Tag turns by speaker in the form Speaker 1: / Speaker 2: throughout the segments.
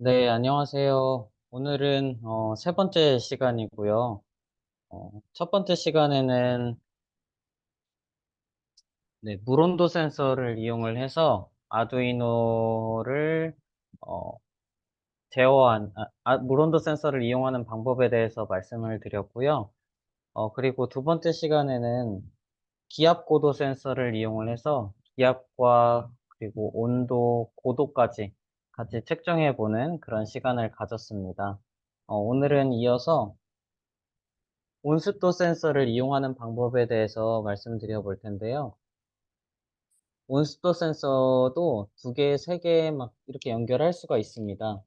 Speaker 1: 네, 안녕하세요. 오늘은 세 번째 시간이고요. 첫 번째 시간에는 네, 물온도 센서를 이용을 해서 아두이노를 어, 물온도 센서를 이용하는 방법에 대해서 말씀을 드렸고요. 그리고 두 번째 시간에는 기압 고도 센서를 이용을 해서 기압과 그리고 온도, 고도까지 같이 측정해 보는 그런 시간을 가졌습니다. 오늘은 이어서 온습도 센서를 이용하는 방법에 대해서 말씀드려 볼 텐데요. 온습도 센서도 두 개, 세 개 막 이렇게 연결할 수가 있습니다.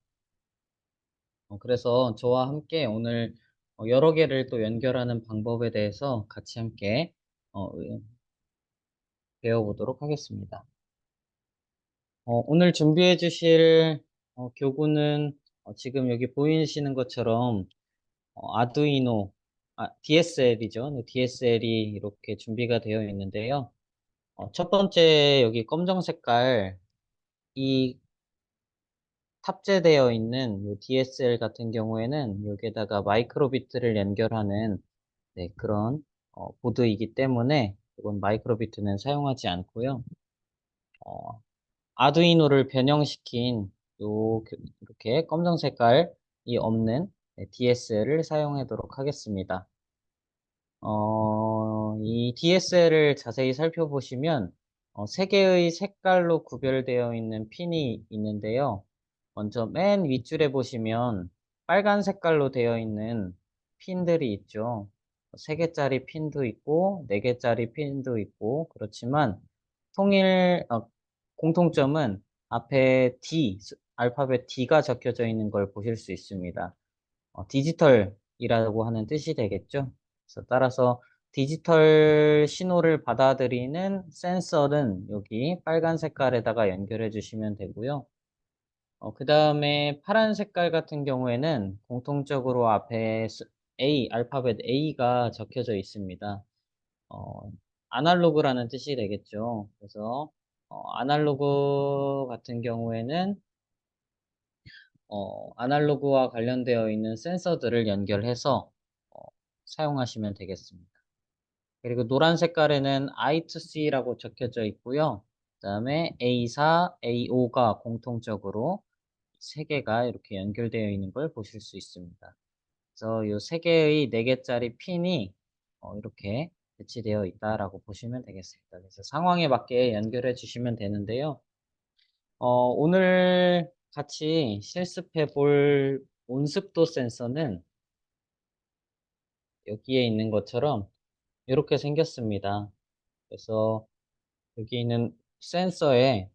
Speaker 1: 그래서 저와 함께 오늘 여러 개를 또 연결하는 방법에 대해서 같이 함께 배워보도록 하겠습니다. 오늘 준비해 주실 교구는 지금 여기 보이시는 것처럼 아두이노, DSL이죠. DSL이 이렇게 준비가 되어 있는데요. 첫 번째 여기 검정 색깔 이 탑재되어 있는 이 DSL 같은 경우에는 여기에다가 마이크로비트를 연결하는 네, 그런 보드이기 때문에 이건 마이크로비트는 사용하지 않고요. 어, 아두이노를 변형시킨 이렇게 검정 색깔이 없는 DSL을 사용하도록 하겠습니다. 이 DSL을 자세히 살펴보시면 세 개의 색깔로 구별되어 있는 핀이 있는데요. 먼저 맨 윗줄에 보시면 빨간 색깔로 되어 있는 핀들이 있죠. 세 개짜리 핀도 있고 네 개짜리 핀도 있고 그렇지만 공통점은 앞에 알파벳 D가 적혀져 있는 걸 보실 수 있습니다. 디지털이라고 하는 뜻이 되겠죠. 그래서 따라서 디지털 신호를 받아들이는 센서는 여기 빨간 색깔에다가 연결해 주시면 되고요. 그 다음에 파란 색깔 같은 경우에는 공통적으로 앞에 알파벳 A가 적혀져 있습니다. 어, 아날로그라는 뜻이 되겠죠. 그래서 아날로그 같은 경우에는 아날로그와 관련되어 있는 센서들을 연결해서 어, 사용하시면 되겠습니다. 그리고 노란 색깔에는 I2C라고 적혀져 있고요. 그 다음에 A4, A5가 공통적으로 세 개가 이렇게 연결되어 있는 걸 보실 수 있습니다. 그래서 이 세 개의 네 개짜리 핀이 이렇게 배치되어 있다라고 보시면 되겠습니다. 그래서 상황에 맞게 연결해 주시면 되는데요. 오늘 같이 실습해 볼 온습도 센서는 여기에 있는 것처럼 이렇게 생겼습니다. 그래서 여기 있는 센서에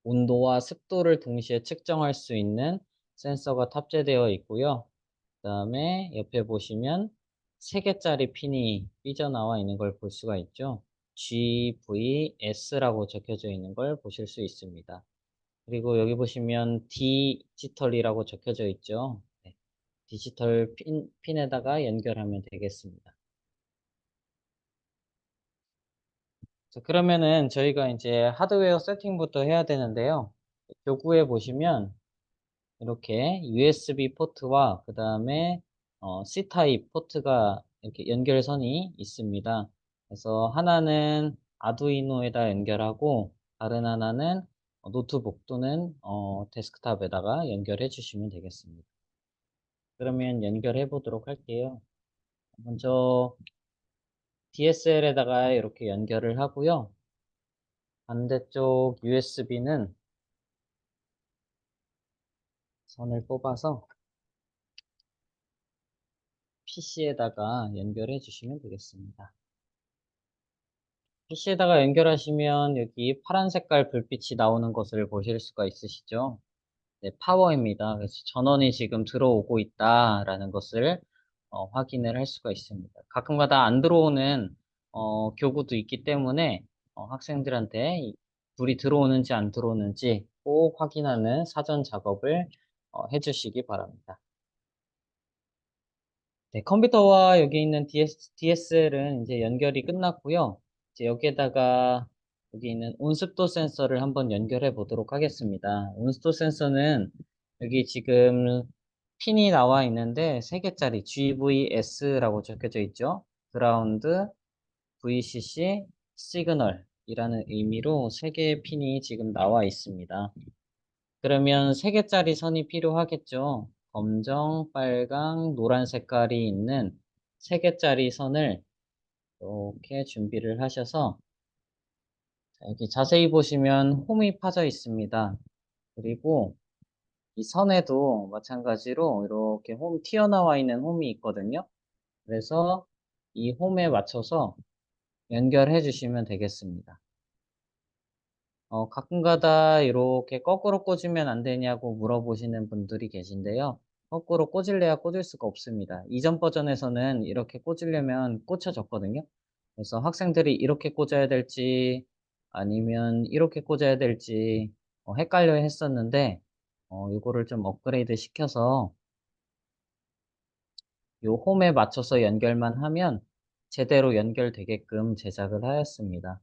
Speaker 1: 온도와 습도를 동시에 측정할 수 있는 센서가 탑재되어 있고요. 그 다음에 옆에 보시면 3개짜리 핀이 삐져나와 있는 걸 볼 수가 있죠. GVS라고 적혀져 있는 걸 보실 수 있습니다. 그리고 여기 보시면 디지털이라고 적혀져 있죠. 네, 디지털 핀에다가 연결하면 되겠습니다. 자, 그러면은 저희가 이제 하드웨어 세팅부터 해야 되는데요. 교구에 보시면 이렇게 USB 포트와 그 다음에 C 타입 포트가 이렇게 연결선이 있습니다. 그래서 하나는 아두이노에다 연결하고 다른 하나는 노트북 또는 데스크탑에다가 연결해 주시면 되겠습니다. 그러면 연결해 보도록 할게요. 먼저 DSL에다가 이렇게 연결을 하고요. 반대쪽 USB는 선을 뽑아서 PC에다가 연결해 주시면 되겠습니다. PC에다가 연결하시면 여기 파란 색깔 불빛이 나오는 것을 보실 수가 있으시죠? 네, 파워입니다. 그래서 전원이 지금 들어오고 있다라는 것을 확인을 할 수가 있습니다. 가끔가다 안 들어오는 교구도 있기 때문에 학생들한테 불이 들어오는지 안 들어오는지 꼭 확인하는 사전 작업을 해주시기 바랍니다. 네, 컴퓨터와 여기 있는 DSL은 이제 연결이 끝났고요. 이제 여기에다가 여기 있는 온습도 센서를 한번 연결해 보도록 하겠습니다. 온습도 센서는 여기 지금 핀이 나와 있는데 3개짜리 GVS라고 적혀져 있죠. 그라운드, VCC, 시그널이라는 의미로 3개의 핀이 지금 나와 있습니다. 그러면 3개짜리 선이 필요하겠죠. 검정, 빨강, 노란 색깔이 있는 3개짜리 선을 이렇게 준비를 하셔서 여기 자세히 보시면 홈이 파져 있습니다. 그리고 이 선에도 마찬가지로 이렇게 홈 튀어나와 있는 홈이 있거든요. 그래서 이 홈에 맞춰서 연결해 주시면 되겠습니다. 가끔가다 이렇게 거꾸로 꽂으면 안 되냐고 물어보시는 분들이 계신데요. 거꾸로 꽂을래야 꽂을 수가 없습니다. 이전 버전에서는 이렇게 꽂으려면 꽂혀졌거든요. 그래서 학생들이 이렇게 꽂아야 될지 아니면 이렇게 꽂아야 될지 헷갈려 했었는데 이거를 좀 업그레이드 시켜서 요 홈에 맞춰서 연결만 하면 제대로 연결되게끔 제작을 하였습니다.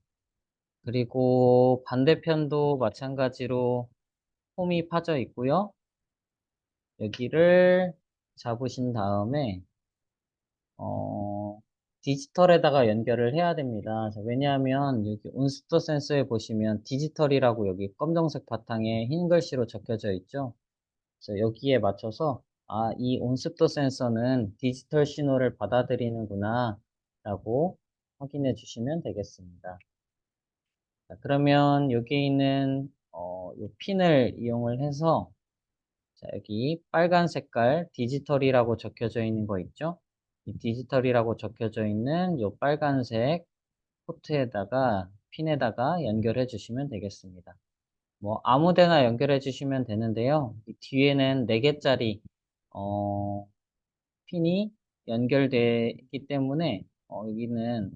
Speaker 1: 그리고 반대편도 마찬가지로 홈이 파져 있고요. 여기를 잡으신 다음에 디지털에다가 연결을 해야 됩니다. 왜냐하면 여기 온스터 센서에 보시면 디지털이라고 여기 검정색 바탕에 흰 글씨로 적혀져 있죠. 그래서 여기에 맞춰서 이 온습도 센서는 디지털 신호를 받아들이는구나 라고 확인해 주시면 되겠습니다. 자, 그러면 여기 있는 이 핀을 이용을 해서 자, 여기 빨간 색깔 디지털이라고 적혀져 있는 거 있죠? 이 디지털이라고 적혀져 있는 이 빨간색 포트에다가 핀에다가 연결해 주시면 되겠습니다. 뭐 아무 데나 연결해 주시면 되는데요. 이 뒤에는 4개짜리 핀이 연결되기 때문에 여기는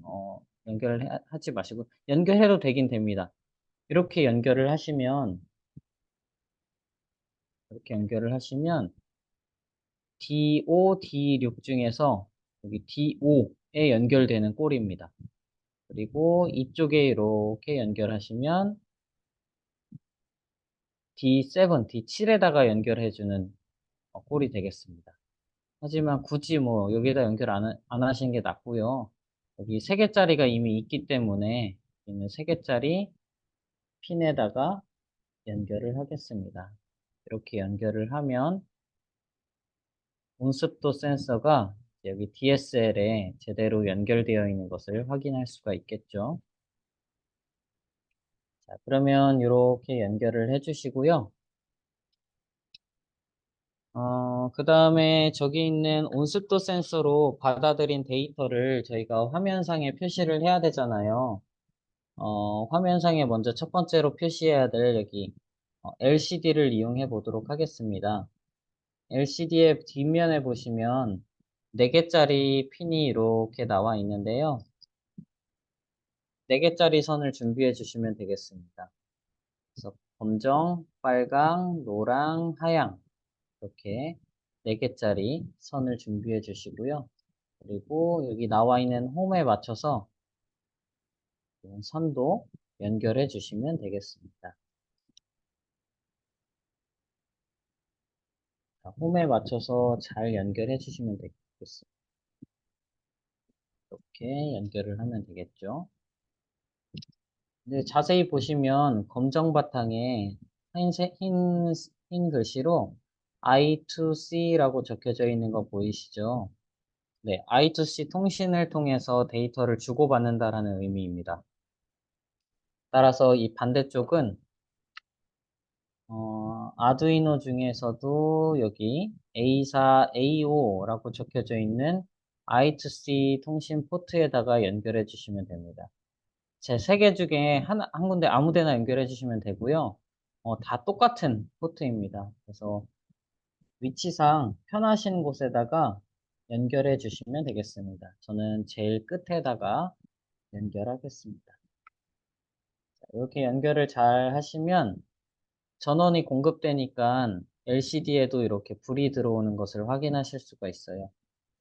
Speaker 1: 연결을 하지 마시고 연결해도 되긴 됩니다. 이렇게 연결을 하시면 이렇게 연결을 하시면 D5, D6 중에서 여기 D5에 연결되는 꼴입니다. 그리고 이쪽에 이렇게 연결하시면 D7, D7에다가 연결해주는 꼴이 되겠습니다. 하지만 굳이 뭐 여기다 연결 안 하시는 게 낫고요. 여기 3개짜리가 이미 있기 때문에 있는 3개짜리 핀에다가 연결을 하겠습니다. 이렇게 연결을 하면 온습도 센서가 여기 DSL에 제대로 연결되어 있는 것을 확인할 수가 있겠죠. 자, 그러면 이렇게 연결을 해주시고요. 그 다음에 저기 있는 온습도 센서로 받아들인 데이터를 저희가 화면상에 표시를 해야 되잖아요. 화면상에 먼저 첫 번째로 표시해야 될 여기 LCD를 이용해 보도록 하겠습니다. LCD의 뒷면에 보시면 4개짜리 핀이 이렇게 나와 있는데요. 4개짜리 선을 준비해 주시면 되겠습니다. 그래서 검정, 빨강, 노랑, 하양 이렇게 4개짜리 선을 준비해 주시고요. 그리고 여기 나와 있는 홈에 맞춰서 선도 연결해 주시면 되겠습니다. 자, 홈에 맞춰서 잘 연결해 주시면 되겠습니다. 이렇게 연결을 하면 되겠죠. 근데 자세히 보시면 검정 바탕에 흰 글씨로 I2C라고 적혀져 있는 거 보이시죠? 네, I2C 통신을 통해서 데이터를 주고받는다라는 의미입니다. 따라서 이 반대쪽은 아두이노 중에서도 여기 A4, A5라고 적혀져 있는 I2C 통신 포트에다가 연결해 주시면 됩니다. 제 3개 중에 한 군데 아무 데나 연결해 주시면 되고요. 다 똑같은 포트입니다. 그래서 위치상 편하신 곳에다가 연결해 주시면 되겠습니다. 저는 제일 끝에다가 연결하겠습니다. 이렇게 연결을 잘 하시면 전원이 공급되니까 LCD에도 이렇게 불이 들어오는 것을 확인하실 수가 있어요.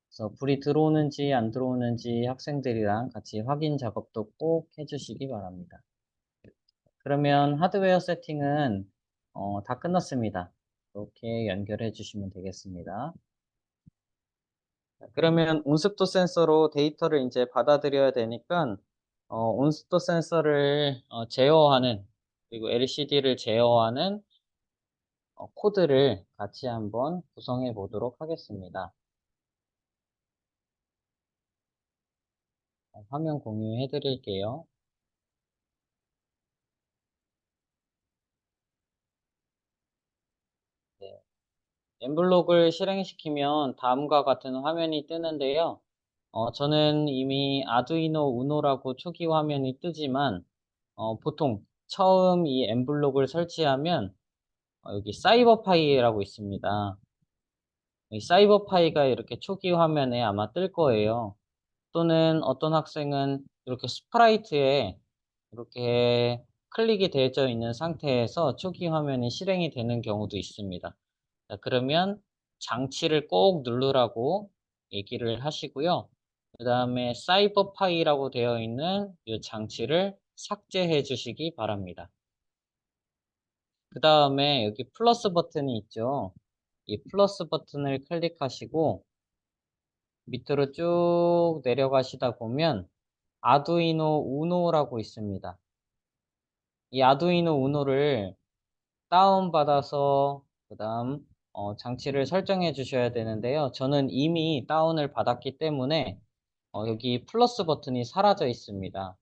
Speaker 1: 그래서 불이 들어오는지 안 들어오는지 학생들이랑 같이 확인 작업도 꼭 해주시기 바랍니다. 그러면 하드웨어 세팅은 다 끝났습니다. 이렇게 연결해 주시면 되겠습니다. 자, 그러면 온습도 센서로 데이터를 이제 받아들여야 되니까 온습도 센서를 제어하는 그리고 LCD를 제어하는 코드를 같이 한번 구성해 보도록 하겠습니다. 화면 공유해 드릴게요. 네. 엠블록을 실행시키면 다음과 같은 화면이 뜨는데요. 저는 이미 아두이노 우노라고 초기 화면이 뜨지만 보통 처음 이 엠블록을 설치하면 여기 사이버파이라고 있습니다. 이 사이버파이가 이렇게 초기 화면에 아마 뜰 거예요. 또는 어떤 학생은 이렇게 스프라이트에 이렇게 클릭이 되어져 있는 상태에서 초기 화면이 실행이 되는 경우도 있습니다. 자, 그러면 장치를 꼭 누르라고 얘기를 하시고요. 그 다음에 사이버파이라고 되어 있는 이 장치를 삭제해 주시기 바랍니다. 그 다음에 여기 플러스 버튼이 있죠. 이 플러스 버튼을 클릭하시고 밑으로 쭉 내려가시다 보면 아두이노 우노라고 있습니다. 이 아두이노 우노를 다운받아서 그다음 장치를 설정해 주셔야 되는데요. 저는 이미 다운을 받았기 때문에 여기 플러스 버튼이 사라져 있습니다.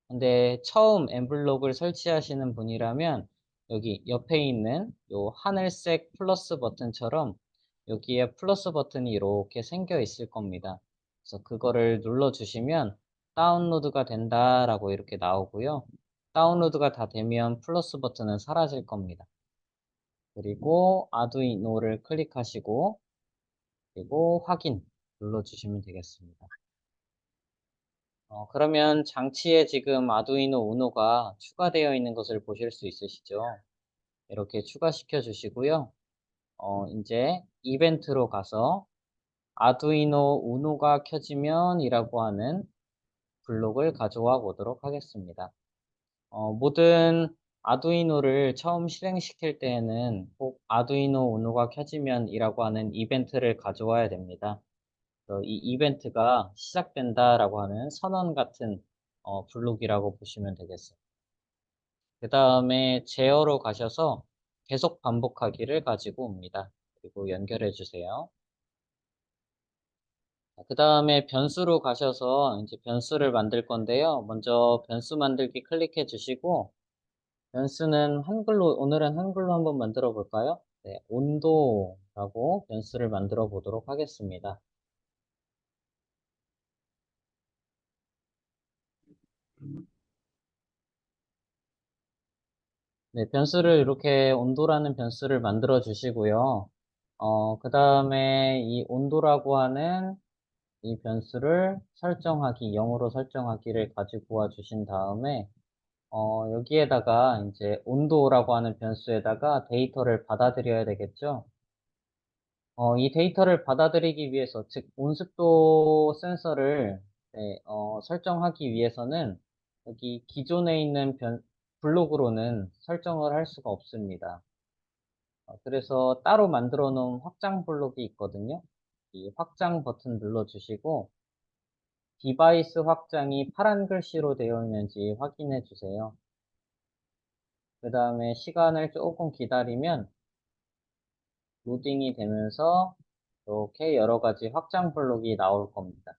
Speaker 1: 근데 처음 엠블록을 설치하시는 분이라면 여기 옆에 있는 요 하늘색 플러스 버튼처럼 여기에 플러스 버튼이 이렇게 생겨 있을 겁니다. 그래서 그거를 눌러 주시면 다운로드가 된다라고 이렇게 나오고요. 다운로드가 다 되면 플러스 버튼은 사라질 겁니다. 그리고 아두이노를 클릭하시고 그리고 확인 눌러주시면 되겠습니다. 그러면 장치에 지금 아두이노 우노가 추가되어 있는 것을 보실 수 있으시죠? 이렇게 추가시켜 주시고요. 이제 이벤트로 가서 아두이노 우노가 켜지면 이라고 하는 블록을 가져와 보도록 하겠습니다. 모든 아두이노를 처음 실행시킬 때에는 꼭 아두이노 우노가 켜지면 이라고 하는 이벤트를 가져와야 됩니다. 이 이벤트가 시작된다라고 하는 선언 같은 블록이라고 보시면 되겠어요. 그 다음에 제어로 가셔서 계속 반복하기를 가지고 옵니다. 그리고 연결해 주세요. 그 다음에 변수로 가셔서 이제 변수를 만들 건데요. 먼저 변수 만들기 클릭해 주시고 변수는 한글로 오늘은 한글로 한번 만들어 볼까요? 네, 온도라고 변수를 만들어 보도록 하겠습니다. 네, 변수를 이렇게 온도라는 변수를 만들어 주시고요. 그 다음에 이 온도라고 하는 이 변수를 설정하기, 0으로 설정하기를 가지고 와 주신 다음에 여기에다가 이제 온도라고 하는 변수에다가 데이터를 받아들여야 되겠죠. 이 데이터를 받아들이기 위해서, 즉, 온습도 센서를 네, 설정하기 위해서는 여기 기존에 있는 블록으로는 설정을 할 수가 없습니다. 그래서 따로 만들어 놓은 확장 블록이 있거든요. 이 확장 버튼 눌러주시고, 디바이스 확장이 파란 글씨로 되어 있는지 확인해 주세요. 그 다음에 시간을 조금 기다리면 로딩이 되면서 이렇게 여러 가지 확장 블록이 나올 겁니다.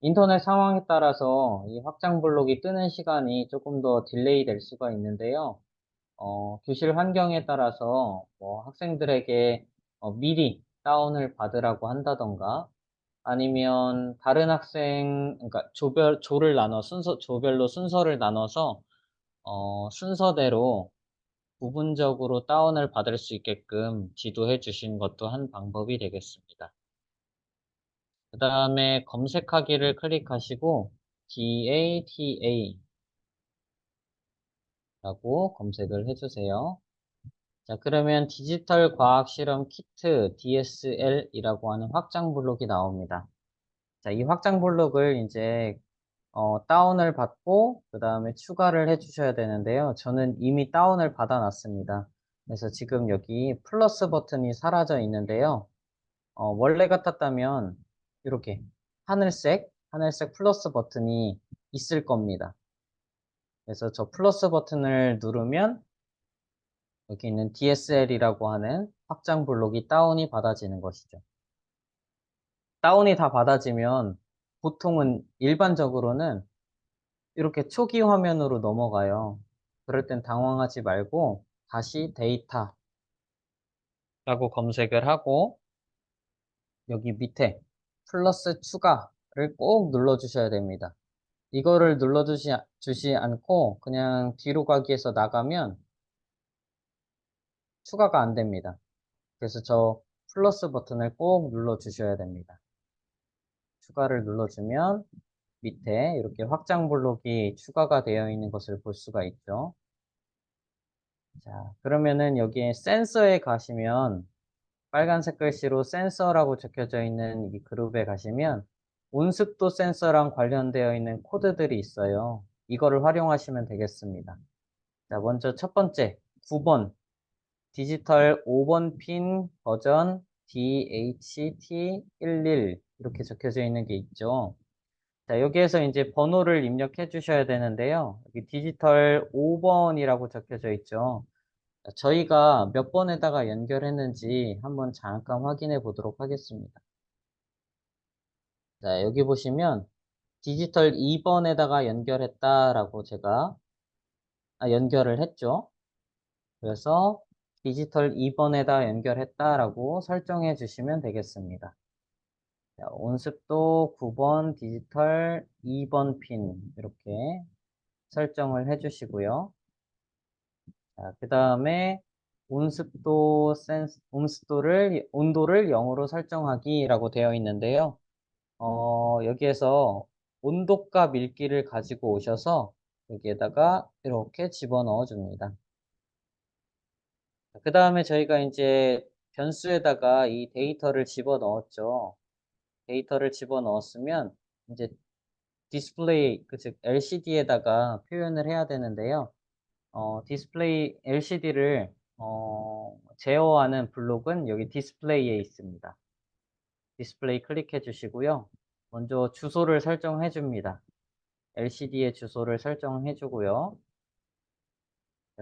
Speaker 1: 인터넷 상황에 따라서 이 확장 블록이 뜨는 시간이 조금 더 딜레이 될 수가 있는데요. 교실 환경에 따라서 뭐 학생들에게 미리 다운을 받으라고 한다던가 아니면 다른 학생, 그러니까 조를 나눠 조별로 순서를 나눠서 순서대로 부분적으로 다운을 받을 수 있게끔 지도해 주신 것도 한 방법이 되겠습니다. 그 다음에 검색하기를 클릭하시고 DATA 라고 검색을 해주세요. 자, 그러면 디지털 과학 실험 키트 DSL이라고 하는 확장 블록이 나옵니다. 자, 이 확장 블록을 이제 다운을 받고 그 다음에 추가를 해주셔야 되는데요. 저는 이미 다운을 받아놨습니다. 그래서 지금 여기 플러스 버튼이 사라져 있는데요. 원래 같았다면 이렇게 하늘색 플러스 버튼이 있을 겁니다. 그래서 저 플러스 버튼을 누르면 여기 있는 DSL이라고 하는 확장 블록이 다운이 받아지는 것이죠. 다운이 다 받아지면 보통은 일반적으로는 이렇게 초기 화면으로 넘어가요. 그럴 땐 당황하지 말고 다시 데이터라고 검색을 하고 여기 밑에 플러스 추가를 꼭 눌러주셔야 됩니다. 이거를 주시 않고 그냥 뒤로 가기에서 나가면 추가가 안 됩니다. 그래서 저 플러스 버튼을 꼭 눌러주셔야 됩니다. 추가를 눌러주면 밑에 이렇게 확장 블록이 추가가 되어 있는 것을 볼 수가 있죠. 자, 그러면은 여기에 센서에 가시면 빨간색 글씨로 센서라고 적혀져 있는 이 그룹에 가시면 온습도 센서랑 관련되어 있는 코드들이 있어요. 이거를 활용하시면 되겠습니다. 자, 먼저 첫 번째 9번 디지털 5번 핀 버전 DHT11 이렇게 적혀져 있는 게 있죠. 자, 여기에서 이제 번호를 입력해 주셔야 되는데요. 여기 디지털 5번이라고 적혀져 있죠. 자, 저희가 몇 번에다가 연결했는지 한번 잠깐 확인해 보도록 하겠습니다. 자, 여기 보시면 디지털 2번에다가 연결했다라고 제가 연결을 했죠. 그래서 디지털 2번에다 연결했다라고 설정해 주시면 되겠습니다. 자, 온습도 9번 디지털 2번 핀 이렇게 설정을 해 주시고요. 자, 그 다음에 온도를 0으로 설정하기라고 되어 있는데요. 여기에서 온도값 읽기를 가지고 오셔서 여기에다가 이렇게 집어넣어 줍니다. 그 다음에 저희가 이제 변수에다가 이 데이터를 집어넣었죠. 데이터를 집어넣었으면 이제 디스플레이, 즉 LCD에다가 표현을 해야 되는데요. 디스플레이 LCD를 제어하는 블록은 여기 디스플레이에 있습니다. 디스플레이 클릭해 주시고요. 먼저 주소를 설정해 줍니다. LCD의 주소를 설정해 주고요.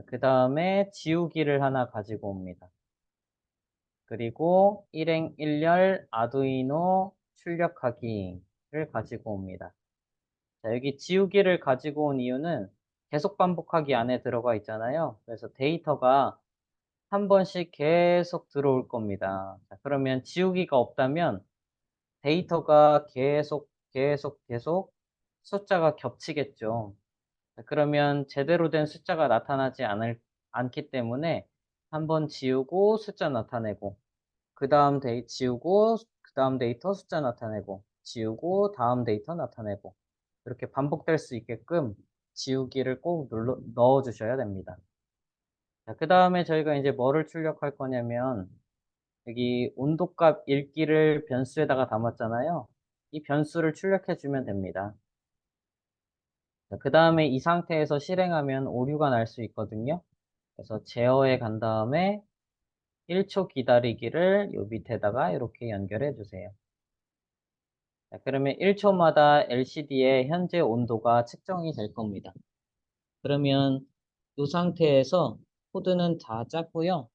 Speaker 1: 그 다음에 지우기를 하나 가지고 옵니다. 그리고 일행 1열 아두이노 출력하기를 가지고 옵니다. 자, 여기 지우기를 가지고 온 이유는 계속 반복하기 안에 들어가 있잖아요. 그래서 데이터가 한 번씩 계속 들어올 겁니다. 자, 그러면 지우기가 없다면 데이터가 계속 숫자가 겹치겠죠. 자, 그러면 제대로 된 숫자가 나타나지 않기 때문에 한 번 지우고 숫자 나타내고 지우고 그 다음 데이터 숫자 나타내고 지우고 다음 데이터 나타내고 이렇게 반복될 수 있게끔 지우기를 꼭 넣어 주셔야 됩니다. 자, 그 다음에 저희가 이제 뭐를 출력할 거냐면 여기 온도값 읽기를 변수에다가 담았잖아요. 이 변수를 출력해 주면 됩니다. 그 다음에 이 상태에서 실행하면 오류가 날 수 있거든요. 그래서 제어에 간 다음에 1초 기다리기를 요 밑에다가 이렇게 연결해 주세요. 자, 그러면 1초마다 LCD의 현재 온도가 측정이 될 겁니다. 그러면 이 상태에서 코드는 다 짰고요.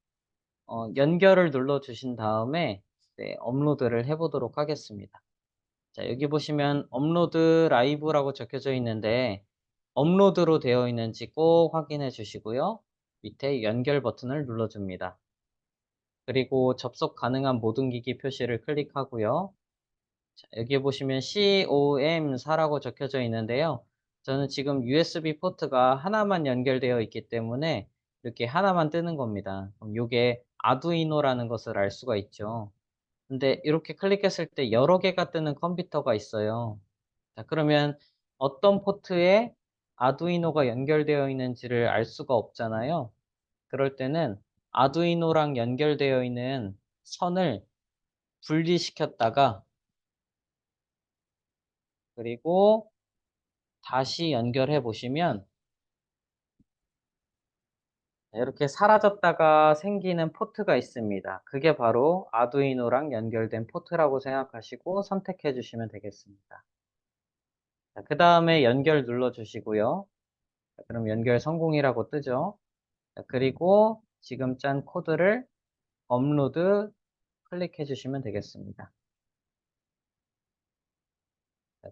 Speaker 1: 연결을 눌러 주신 다음에 네, 업로드를 해 보도록 하겠습니다. 자, 여기 보시면 업로드 라이브라고 적혀져 있는데 업로드로 되어 있는지 꼭 확인해 주시고요. 밑에 연결 버튼을 눌러줍니다. 그리고 접속 가능한 모든 기기 표시를 클릭하고요. 자, 여기 보시면 COM4라고 적혀져 있는데요. 저는 지금 USB 포트가 하나만 연결되어 있기 때문에 이렇게 하나만 뜨는 겁니다. 그럼 이게 아두이노라는 것을 알 수가 있죠. 근데 이렇게 클릭했을 때 여러 개가 뜨는 컴퓨터가 있어요. 자, 그러면 어떤 포트에 아두이노가 연결되어 있는지를 알 수가 없잖아요. 그럴 때는 아두이노랑 연결되어 있는 선을 분리시켰다가 그리고 다시 연결해 보시면 이렇게 사라졌다가 생기는 포트가 있습니다. 그게 바로 아두이노랑 연결된 포트라고 생각하시고 선택해 주시면 되겠습니다. 그 다음에 연결 눌러 주시고요. 그럼 연결 성공이라고 뜨죠. 그리고 지금 짠 코드를 업로드 클릭해 주시면 되겠습니다.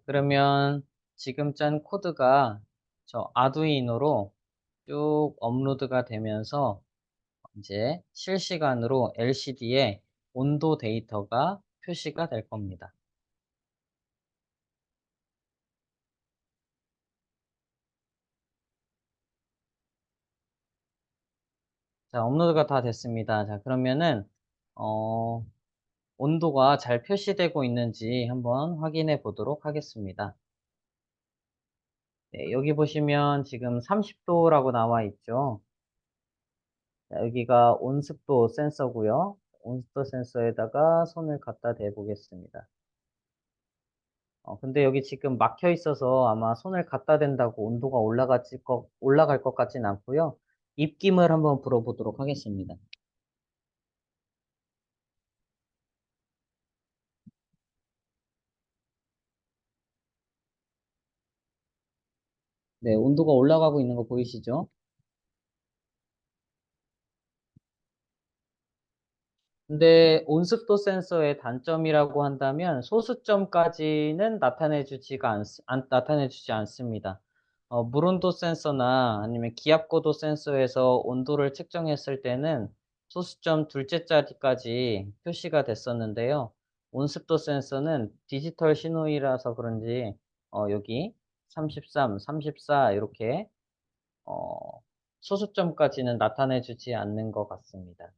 Speaker 1: 그러면 지금 짠 코드가 저 아두이노로 쭉 업로드가 되면서 이제 실시간으로 LCD에 온도 데이터가 표시가 될 겁니다. 자, 업로드가 다 됐습니다. 자, 그러면은 어, 온도가 잘 표시되고 있는지 한번 확인해 보도록 하겠습니다. 네, 여기 보시면 지금 30도라고 나와 있죠. 자, 여기가 온습도 센서고요. 온습도 센서에다가 손을 갖다 대 보겠습니다. 근데 여기 지금 막혀 있어서 아마 손을 갖다 댄다고 온도가 올라갈 것 같진 않고요. 입김을 한번 불어보도록 하겠습니다. 네, 온도가 올라가고 있는 거 보이시죠? 근데 온습도 센서의 단점이라고 한다면 소수점까지는 나타내주지 않습니다. 물온도 센서나 아니면 기압고도 센서에서 온도를 측정했을 때는 소수점 둘째 자리까지 표시가 됐었는데요. 온습도 센서는 디지털 신호이라서 그런지 여기 33, 34 이렇게 어, 소수점까지는 나타내주지 않는 것 같습니다.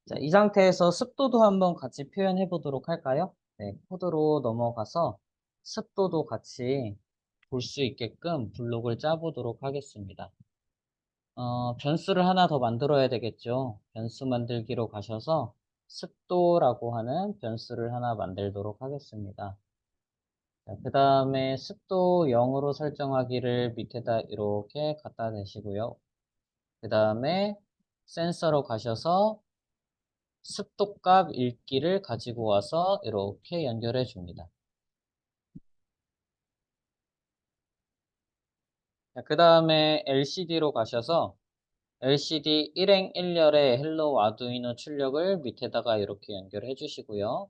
Speaker 1: 자, 이 상태에서 습도도 한번 같이 표현해 보도록 할까요? 네, 코드로 넘어가서 습도도 같이 볼 수 있게끔 블록을 짜보도록 하겠습니다. 변수를 하나 더 만들어야 되겠죠. 변수 만들기로 가셔서 습도라고 하는 변수를 하나 만들도록 하겠습니다. 그 다음에 습도 0으로 설정하기를 밑에다 이렇게 갖다 대시고요. 그 다음에 센서로 가셔서 습도값 읽기를 가지고 와서 이렇게 연결해 줍니다. 그 다음에 LCD로 가셔서 LCD 1행 1열의 헬로 아두이노 출력을 밑에다가 이렇게 연결해 주시고요.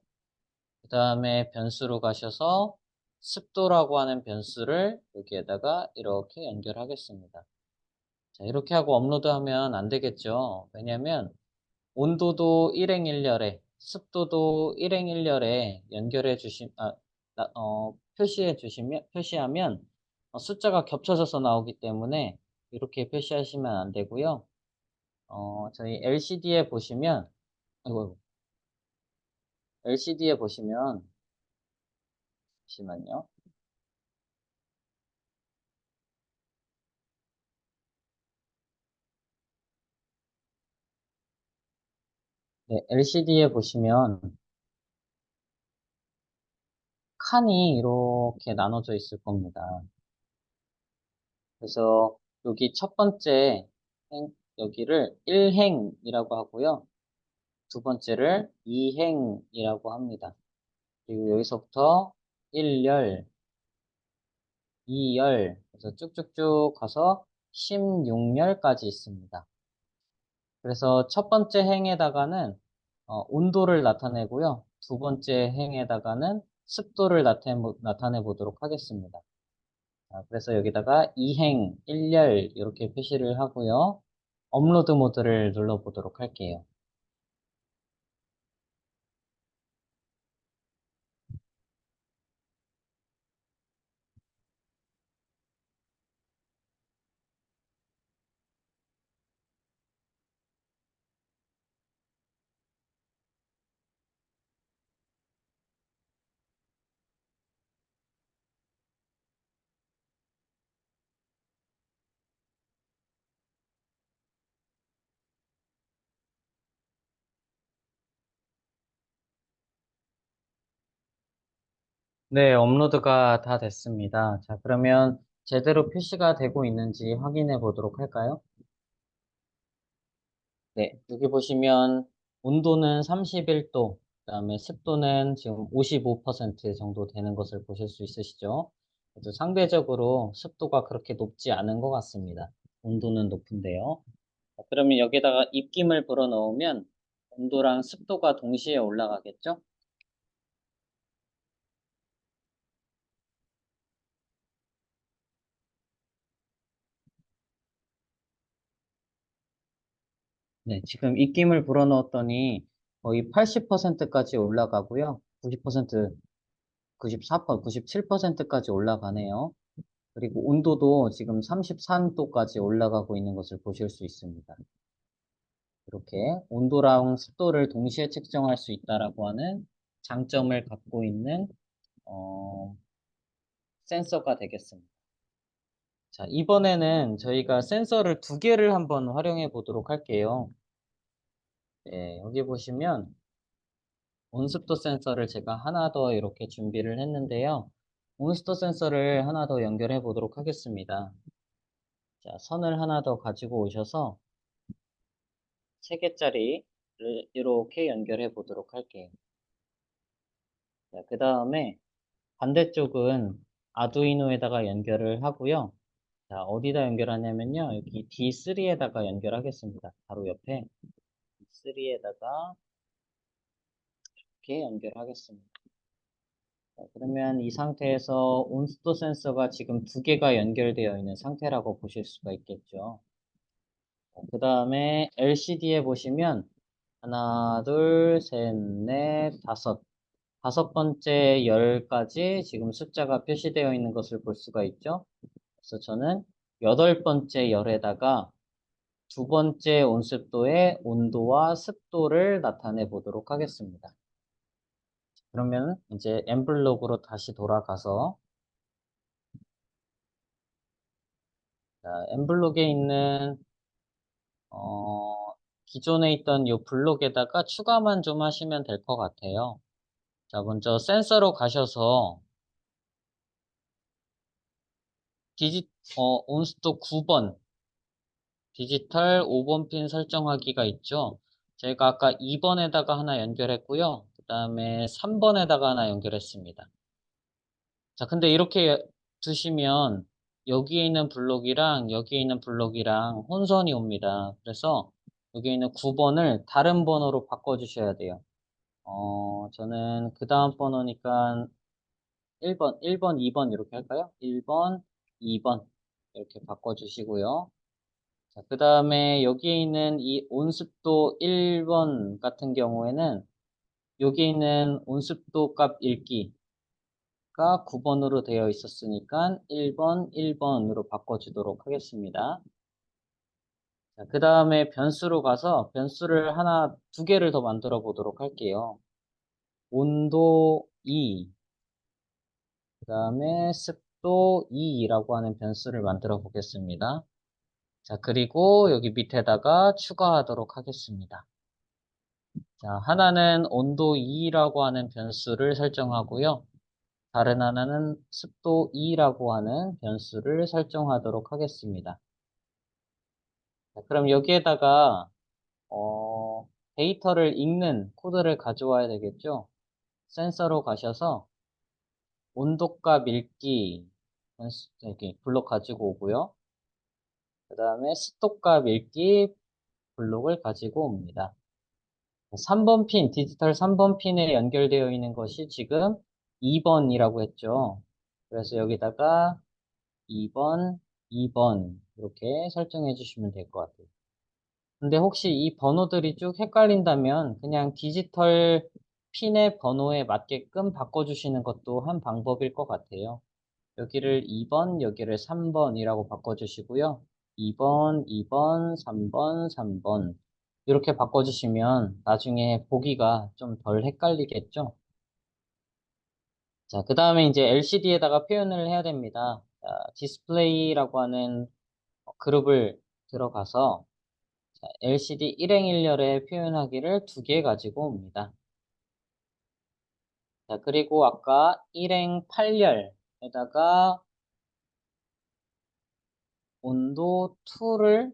Speaker 1: 그 다음에 변수로 가셔서 습도라고 하는 변수를 여기에다가 이렇게 연결하겠습니다. 자, 이렇게 하고 업로드하면 안 되겠죠. 왜냐면 온도도 1행 1열에, 습도도 1행 1열에 표시하면 숫자가 겹쳐져서 나오기 때문에 이렇게 표시하시면 안 되고요. 저희 LCD에 보시면, 아이고, LCD에 보시면, 잠시만요. 네, LCD에 보시면 칸이 이렇게 나눠져 있을 겁니다. 그래서 여기 첫 번째 여기를 1행이라고 하고요. 두 번째를 2행이라고 합니다. 그리고 여기서부터 1열, 2열, 그래서 쭉쭉쭉 가서 16열까지 있습니다. 그래서 첫 번째 행에다가는 온도를 나타내고요. 두 번째 행에다가는 습도를 나타내 보도록 하겠습니다. 자, 그래서 여기다가 2행, 1열 이렇게 표시를 하고요. 업로드 모드를 눌러보도록 할게요. 네, 업로드가 다 됐습니다. 자, 그러면 제대로 표시가 되고 있는지 확인해 보도록 할까요? 네, 여기 보시면 온도는 31도, 그다음에 습도는 지금 55% 정도 되는 것을 보실 수 있으시죠? 그래서 상대적으로 습도가 그렇게 높지 않은 것 같습니다. 온도는 높은데요. 자, 그러면 여기다가 입김을 불어 넣으면 온도랑 습도가 동시에 올라가겠죠? 네, 지금 입김을 불어넣었더니 거의 80%까지 올라가고요. 90%, 94%, 97%까지 올라가네요. 그리고 온도도 지금 33도까지 올라가고 있는 것을 보실 수 있습니다. 이렇게 온도랑 습도를 동시에 측정할 수 있다라고 하는 장점을 갖고 있는 어, 센서가 되겠습니다. 자, 이번에는 저희가 센서를 두 개를 한번 활용해 보도록 할게요. 네, 여기 보시면 온습도 센서를 제가 하나 더 이렇게 준비를 했는데요. 온습도 센서를 하나 더 연결해 보도록 하겠습니다. 자, 선을 하나 더 가지고 오셔서 3개짜리를 이렇게 연결해 보도록 할게요. 자, 그 다음에 반대쪽은 아두이노에다가 연결을 하고요. 자, 어디다 연결하냐면요. 여기 D3에다가 연결하겠습니다. 바로 옆에 D3에다가 이렇게 연결하겠습니다. 자, 그러면 이 상태에서 온습도 센서가 지금 두 개가 연결되어 있는 상태라고 보실 수가 있겠죠. 그 다음에 LCD에 보시면 하나, 둘, 셋, 넷, 다섯 번째 열까지 지금 숫자가 표시되어 있는 것을 볼 수가 있죠. 그래서 저는 여덟 번째 열에다가 두 번째 온습도의 온도와 습도를 나타내 보도록 하겠습니다. 그러면 이제 엠블록으로 다시 돌아가서 자, 엠블록에 있는 기존에 있던 이 블록에다가 추가만 좀 하시면 될 것 같아요. 자, 먼저 센서로 가셔서 디지, 온수도 9번, 디지털 5번 핀 설정하기가 있죠. 제가 아까 2번에다가 하나 연결했고요. 그 다음에 3번에다가 하나 연결했습니다. 자, 근데 이렇게 두시면 여기에 있는 블록이랑 여기에 있는 블록이랑 혼선이 옵니다. 그래서 여기에 있는 9번을 다른 번호로 바꿔주셔야 돼요. 저는 그 다음 번호니까 1번, 2번 이렇게 할까요? 1번, 2번 이렇게 바꿔주시고요. 자, 그 다음에 여기에 있는 이 온습도 1번 같은 경우에는 여기 있는 온습도 값 읽기가 9번으로 되어 있었으니까 1번, 1번으로 바꿔주도록 하겠습니다. 자, 그 다음에 변수로 가서 변수를 하나, 두 개를 더 만들어 보도록 할게요. 온도 2, 그 다음에 습도 2라고 하는 변수를 만들어 보겠습니다. 자, 그리고 여기 밑에다가 추가하도록 하겠습니다. 자, 하나는 온도 2라고 하는 변수를 설정하고요. 다른 하나는 습도 2라고 하는 변수를 설정하도록 하겠습니다. 자, 그럼 여기에다가 데이터를 읽는 코드를 가져와야 되겠죠? 센서로 가셔서 온도값 읽기 여기 블록 가지고 오고요. 그 다음에 습도값 읽기 블록을 가지고 옵니다. 3번 핀, 디지털 3번 핀에 연결되어 있는 것이 지금 2번이라고 했죠. 그래서 여기다가 2번, 2번 이렇게 설정해 주시면 될 것 같아요. 근데 혹시 이 번호들이 쭉 헷갈린다면 그냥 디지털 핀의 번호에 맞게끔 바꿔주시는 것도 한 방법일 것 같아요. 여기를 2번, 여기를 3번이라고 바꿔주시고요. 2번, 2번, 3번, 3번. 이렇게 바꿔주시면 나중에 보기가 좀 덜 헷갈리겠죠? 자, 그 다음에 이제 LCD에다가 표현을 해야 됩니다. 자, 디스플레이라고 하는 그룹을 들어가서 자, LCD 일행일렬에 표현하기를 두 개 가지고 옵니다. 자, 그리고 아까 일행 8열에다가 온도 2를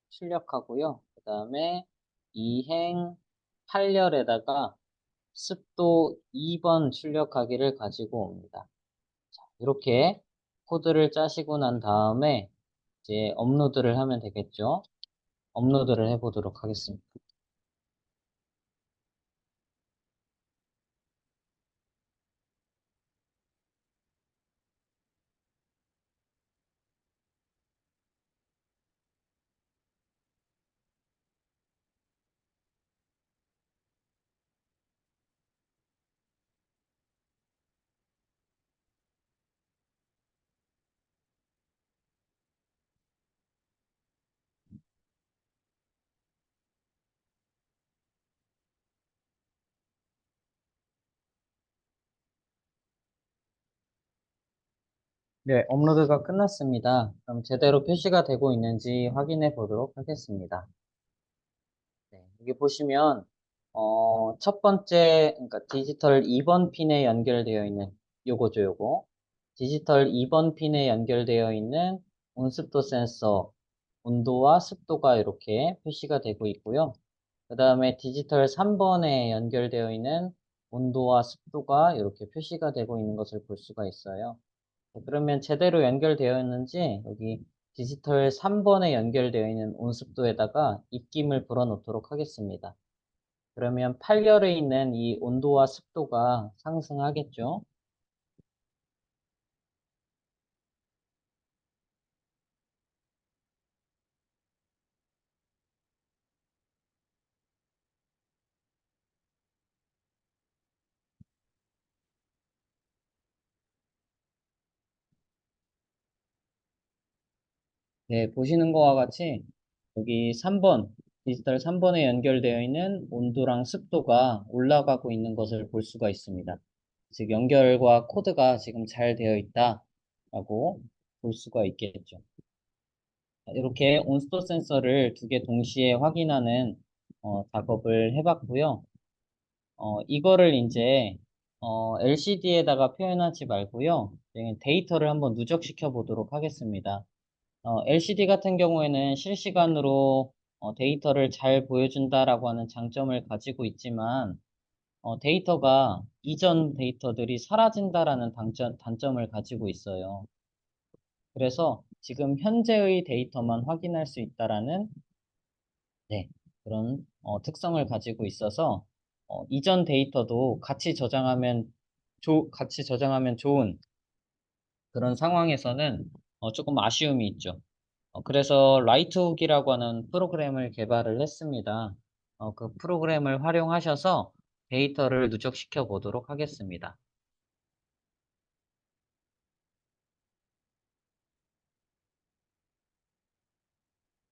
Speaker 1: 출력하고요. 그 다음에 이행 8열에다가 습도 2번 출력하기를 가지고 옵니다. 이렇게 코드를 짜시고 난 다음에 이제 업로드를 하면 되겠죠. 업로드를 해보도록 하겠습니다. 네, 업로드가 끝났습니다. 그럼 제대로 표시가 되고 있는지 확인해 보도록 하겠습니다. 네, 여기 보시면 첫 번째 그러니까 디지털 2번 핀에 연결되어 있는 요거죠, 요거. 디지털 2번 핀에 연결되어 있는 온습도 센서 온도와 습도가 이렇게 표시가 되고 있고요. 그 다음에 디지털 3번에 연결되어 있는 온도와 습도가 이렇게 표시가 되고 있는 것을 볼 수가 있어요. 그러면 제대로 연결되어 있는지 여기 디지털 3번에 연결되어 있는 온습도에다가 입김을 불어 놓도록 하겠습니다. 그러면 8열에 있는 이 온도와 습도가 상승하겠죠. 네, 보시는 것과 같이 여기 3번, 디지털 3번에 연결되어 있는 온도랑 습도가 올라가고 있는 것을 볼 수가 있습니다. 즉, 연결과 코드가 지금 잘 되어 있다라고 볼 수가 있겠죠. 이렇게 온스도 센서를 두 개 동시에 확인하는 작업을 해봤고요. 이거를 이제 LCD에다가 표현하지 말고요. 데이터를 한번 누적시켜 보도록 하겠습니다. LCD 같은 경우에는 실시간으로 데이터를 잘 보여준다라고 하는 장점을 가지고 있지만 데이터가 이전 데이터들이 사라진다라는 단점을 가지고 있어요. 그래서 지금 현재의 데이터만 확인할 수 있다라는 네, 그런 특성을 가지고 있어서 이전 데이터도 같이 저장하면 좋은 그런 상황에서는 조금 아쉬움이 있죠. 그래서 라이트훅이라고 하는 프로그램을 개발을 했습니다. 그 프로그램을 활용하셔서 데이터를 누적시켜 보도록 하겠습니다.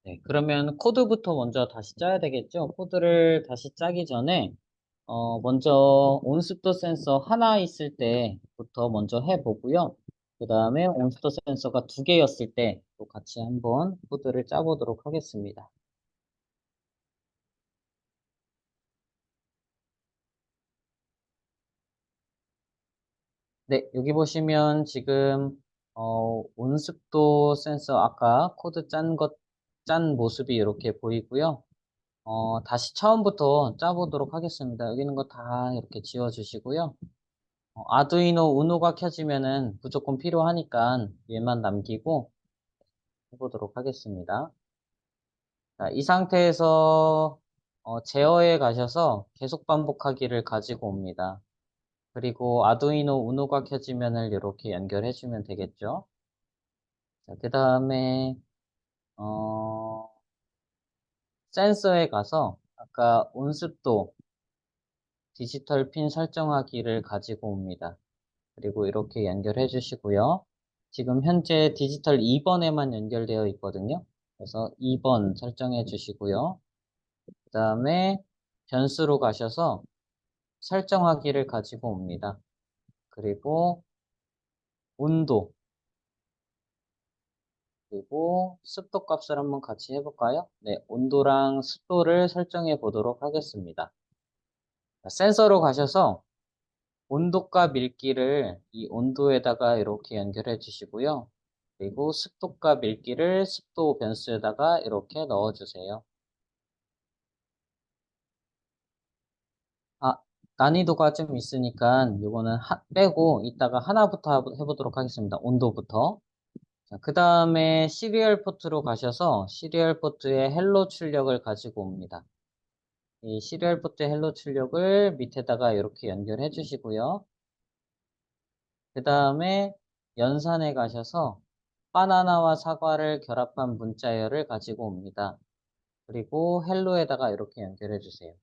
Speaker 1: 네, 그러면 코드부터 먼저 다시 짜야 되겠죠? 코드를 다시 짜기 전에 먼저 온습도 센서 하나 있을 때부터 먼저 해보고요. 그 다음에 온습도 센서가 두 개였을 때 또 같이 한번 코드를 짜보도록 하겠습니다. 네, 여기 보시면 지금 온습도 센서 아까 코드 짠 모습이 이렇게 보이고요. 다시 처음부터 짜보도록 하겠습니다. 여기 있는 거 다 이렇게 지워주시고요. 아두이노 우노가 켜지면은 무조건 필요하니까 얘만 남기고 해보도록 하겠습니다. 자, 이 상태에서 제어에 가셔서 계속 반복하기를 가지고 옵니다. 그리고 아두이노 우노가 켜지면은 이렇게 연결해 주면 되겠죠. 자, 그 다음에 어, 센서에 가서 아까 온습도 디지털 핀 설정하기를 가지고 옵니다. 그리고 이렇게 연결해 주시고요. 지금 현재 디지털 2번에만 연결되어 있거든요. 그래서 2번 설정해 주시고요. 그 다음에 변수로 가셔서 설정하기를 가지고 옵니다. 그리고 온도, 그리고 습도 값을 한번 같이 해볼까요? 네, 온도랑 습도를 설정해 보도록 하겠습니다. 자, 센서로 가셔서 온도값 읽기를 이 온도에다가 이렇게 연결해 주시고요. 그리고 습도과 밀기를 습도 변수에다가 이렇게 넣어주세요. 아, 난이도가 좀 있으니까 요거는 빼고 이따가 하나부터 해보도록 하겠습니다. 온도부터. 자, 그 다음에 시리얼 포트로 가셔서 시리얼 포트에 헬로 출력을 가지고 옵니다. 이 시리얼 포트 헬로 출력을 밑에다가 이렇게 연결해 주시고요. 그 다음에 연산에 가셔서 바나나와 사과를 결합한 문자열을 가지고 옵니다. 그리고 헬로에다가 이렇게 연결해 주세요.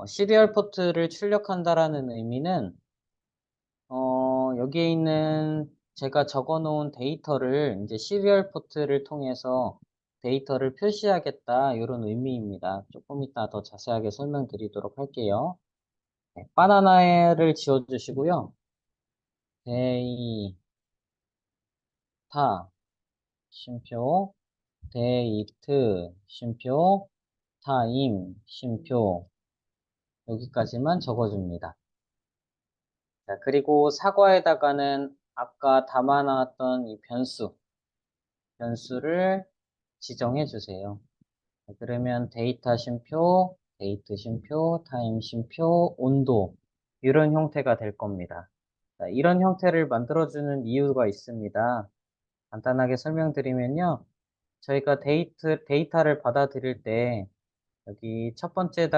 Speaker 1: 시리얼 포트를 출력한다라는 의미는 여기에 있는 제가 적어 놓은 데이터를 이제 시리얼 포트를 통해서 데이터를 표시하겠다 이런 의미입니다. 조금 이따 더 자세하게 설명드리도록 할게요. 네, 바나나를 지워 주시고요. 데이터 쉼표 데이트 쉼표 타임 쉼표 여기까지만 적어줍니다. 자, 그리고 사과에다가는 아까 담아놨던 이 변수를 지정해 주세요. 자, 그러면 데이터 쉼표, 데이트 쉼표, 타임 쉼표, 온도 이런 형태가 될 겁니다. 자, 이런 형태를 만들어주는 이유가 있습니다. 간단하게 설명드리면요. 저희가 데이터를 받아들일 때 여기 첫 번째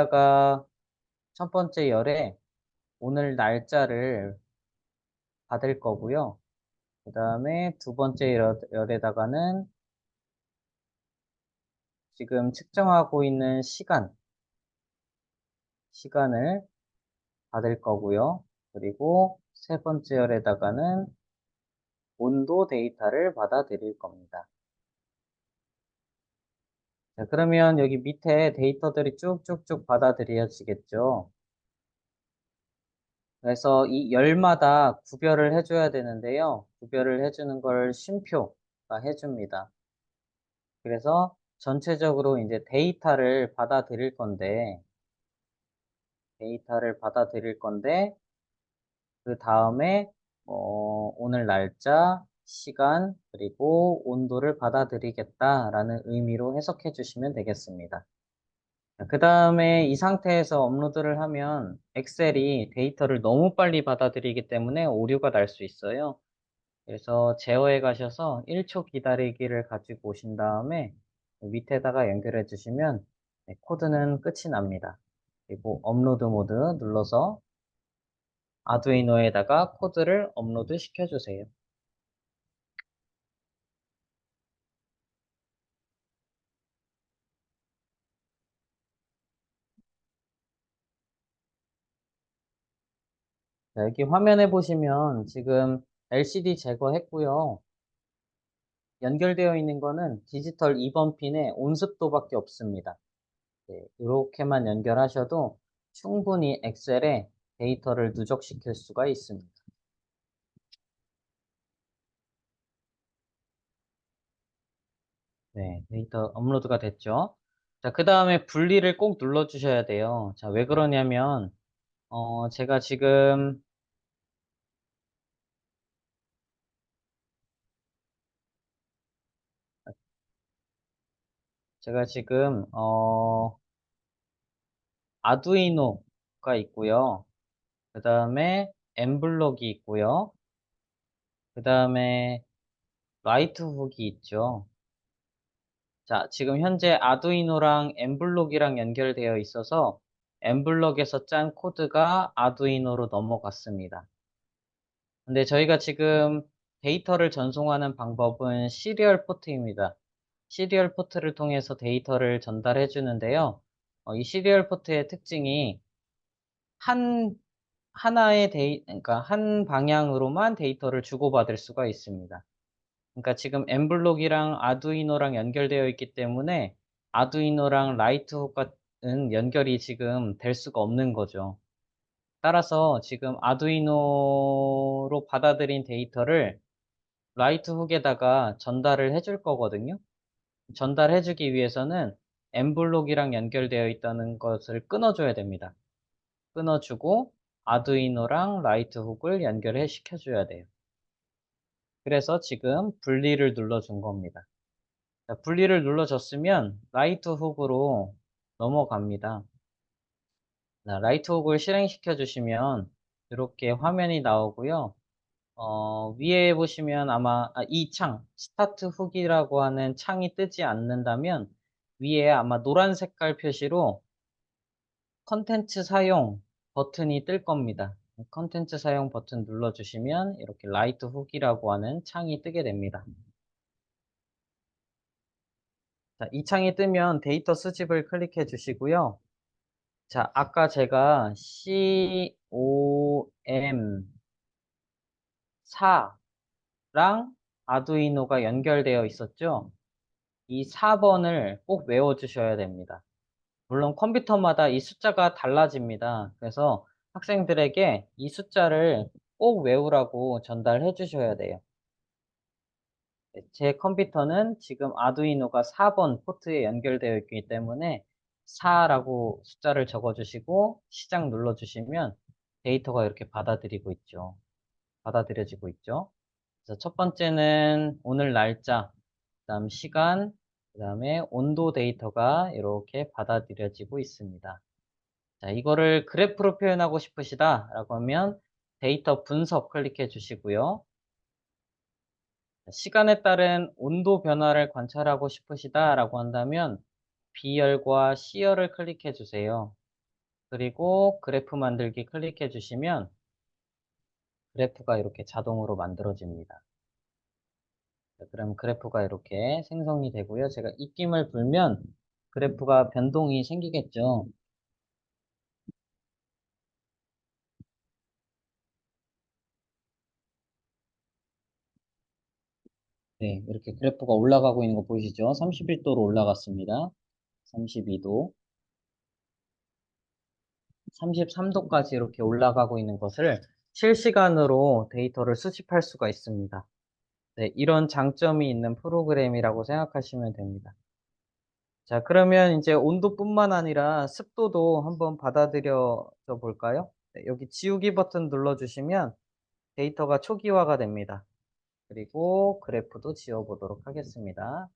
Speaker 1: 열에 오늘 날짜를 받을 거고요. 그 다음에 두 번째 열에다가는 지금 측정하고 있는 시간을 받을 거고요. 그리고 세 번째 열에다가는 온도 데이터를 받아들일 겁니다. 자, 그러면 여기 밑에 데이터들이 쭉쭉쭉 받아들여지겠죠. 그래서 이 열마다 구별을 해줘야 되는데요. 구별을 해주는 걸 쉼표가 해줍니다. 그래서 전체적으로 이제 데이터를 받아들일 건데, 그 다음에, 오늘 날짜, 시간, 그리고 온도를 받아들이겠다라는 의미로 해석해 주시면 되겠습니다. 그 다음에 이 상태에서 업로드를 하면 엑셀이 데이터를 너무 빨리 받아들이기 때문에 오류가 날 수 있어요. 그래서 제어에 가셔서 1초 기다리기를 가지고 오신 다음에 밑에다가 연결해 주시면 네, 코드는 끝이 납니다. 그리고 업로드 모드 눌러서 아두이노에다가 코드를 업로드 시켜주세요. 자, 여기 화면에 보시면 지금 LCD 제거했고요. 연결되어 있는 거는 디지털 2번 핀에 온습도밖에 없습니다. 네, 이렇게만 연결하셔도 충분히 엑셀에 데이터를 누적시킬 수가 있습니다. 네, 데이터 업로드가 됐죠. 자, 그 다음에 분리를 꼭 눌러주셔야 돼요. 자, 왜 그러냐면, 어, 제가 지금, 제가 지금, 아두이노가 있고요. 그 다음에 엠블록이 있고요. 그 다음에 라이트 훅이 있죠. 자, 지금 현재 아두이노랑 엠블록이랑 연결되어 있어서 엠블록에서 짠 코드가 아두이노로 넘어갔습니다. 근데 저희가 지금 데이터를 전송하는 방법은 시리얼 포트입니다. 시리얼 포트를 통해서 데이터를 전달해 주는데요. 이 시리얼 포트의 특징이 한 그러니까 한 방향으로만 데이터를 주고받을 수가 있습니다. 그러니까 지금 엠블록이랑 아두이노랑 연결되어 있기 때문에 아두이노랑 라이트훅 같은 연결이 지금 될 수가 없는 거죠. 따라서 지금 아두이노로 받아들인 데이터를 라이트훅에다가 전달을 해줄 거거든요. 전달해주기 위해서는 엠블록이랑 연결되어 있다는 것을 끊어줘야 됩니다. 끊어주고 아두이노랑 라이트훅을 연결해 시켜줘야 돼요. 그래서 지금 분리를 눌러준 겁니다. 자, 분리를 눌러줬으면 라이트 훅으로 넘어갑니다. 자, 라이트 훅을 실행시켜 주시면 이렇게 화면이 나오고요. 위에 보시면 아마 이 창, 스타트 훅이라고 하는 창이 뜨지 않는다면 위에 아마 노란 색깔 표시로 컨텐츠 사용 버튼이 뜰 겁니다. 컨텐츠 사용 버튼 눌러주시면 이렇게 라이트 훅이라고 하는 창이 뜨게 됩니다. 자, 이 창이 뜨면 데이터 수집을 클릭해 주시고요. 자, 아까 제가 COM4랑 아두이노가 연결되어 있었죠? 이 4번을 꼭 외워 주셔야 됩니다. 물론 컴퓨터마다 이 숫자가 달라집니다. 그래서 학생들에게 이 숫자를 꼭 외우라고 전달해 주셔야 돼요. 네, 제 컴퓨터는 지금 아두이노가 4번 포트에 연결되어 있기 때문에 4라고 숫자를 적어 주시고 시작 눌러 주시면 데이터가 이렇게 받아들여지고 있죠. 그래서 첫 번째는 오늘 날짜, 그다음 시간, 그다음에 온도 데이터가 이렇게 받아들여지고 있습니다. 자, 이거를 그래프로 표현하고 싶으시다라고 하면 데이터 분석 클릭해 주시고요. 시간에 따른 온도 변화를 관찰하고 싶으시다라고 한다면 B열과 C열을 클릭해 주세요. 그리고 그래프 만들기 클릭해 주시면 그래프가 이렇게 자동으로 만들어집니다. 자, 그럼 그래프가 이렇게 생성이 되고요. 제가 입김을 불면 그래프가 변동이 생기겠죠. 네, 이렇게 그래프가 올라가고 있는 거 보이시죠? 31도로 올라갔습니다. 32도, 33도까지 이렇게 올라가고 있는 것을 실시간으로 데이터를 수집할 수가 있습니다. 네, 이런 장점이 있는 프로그램이라고 생각하시면 됩니다. 자, 그러면 이제 온도뿐만 아니라 습도도 한번 받아들여 볼까요? 네, 여기 지우기 버튼 눌러주시면 데이터가 초기화가 됩니다. 그리고 그래프도 지워보도록 하겠습니다.